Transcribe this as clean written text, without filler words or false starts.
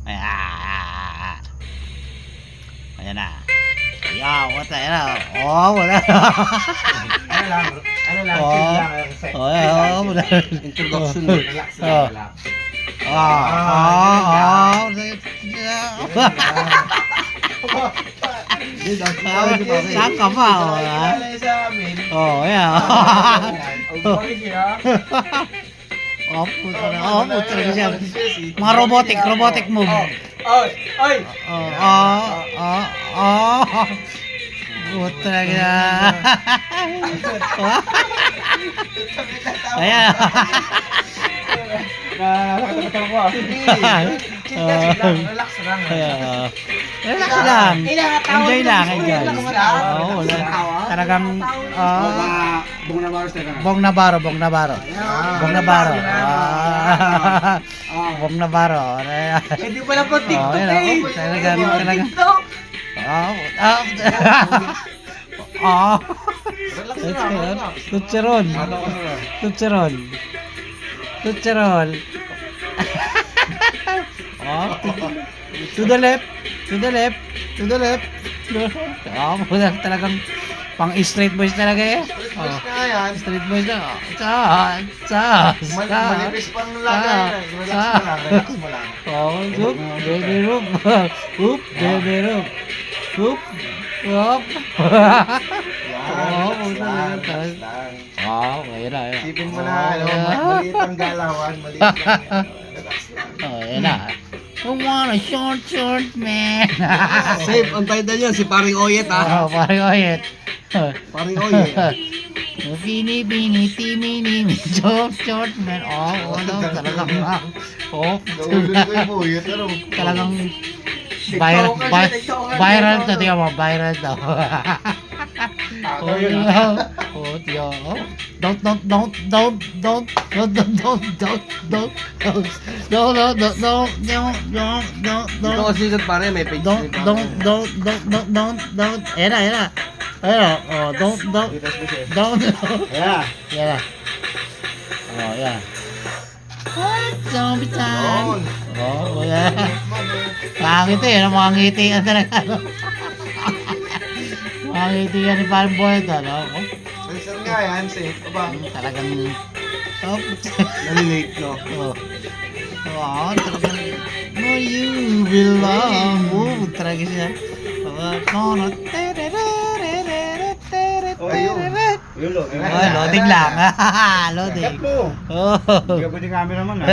Ayan. Ayan na. Ayan, wala na. Oh, wala. Ano lang, Oh. chill lang. Reset. Oh, ayan, wala. Introduction mo. Relax lang, relax. Saan ka pa? Oh, ayan. Oh, puto na. Oh, puto na siya. Mga robotic move. Oy! Oy! Puto na siya. Ayan. Nakakatawa ko. Relax lang. Relax lang. Enjoy lang, enjoy. Oo, wala. Talagang, Bong Navarro. Bong Navarro. Bong Navarro. Hindi pala po TikTok eh. Talagang. Tutserol. To the left. Talagang pang straight boys talaga eh. Straight boys na. Malipis pang lagay. Relax mo lang. Oh, zoop, baby room. Oop, baby room. Oop. Oop. Ayun na. Isipin mo na, maliit ang galawan, maliit lang. Relax lang. Oh, ayun na. I want a short man. Safe, ang title niya, si Paring Oyet Oh, pare oyet. Paring Oyet. Bini, timini, short man. Oh, talagang. Oh, Naulit ko yung Oyet, ano? talagang viral to, tiyo mo, viral to. Oh, tiyo. Don't. Dito kasi sikat pare, may page. Don't. Ayan na. Oh, don't. Yeah. Yan na. Oh, yan. Zombie time. Oh, wala. Pangiti, mga ngiti talaga. Mga ngiti yan ni Parang Boyd, ano? Saan nga yan, safe? Aba, Talagang, oh, nalilate, no? talagang, no, you belong. Oh, talaga siya. Yulo. Oh, loading lang. Loading. Cut mo. Oh. Hindi ka pwede camera man, ha?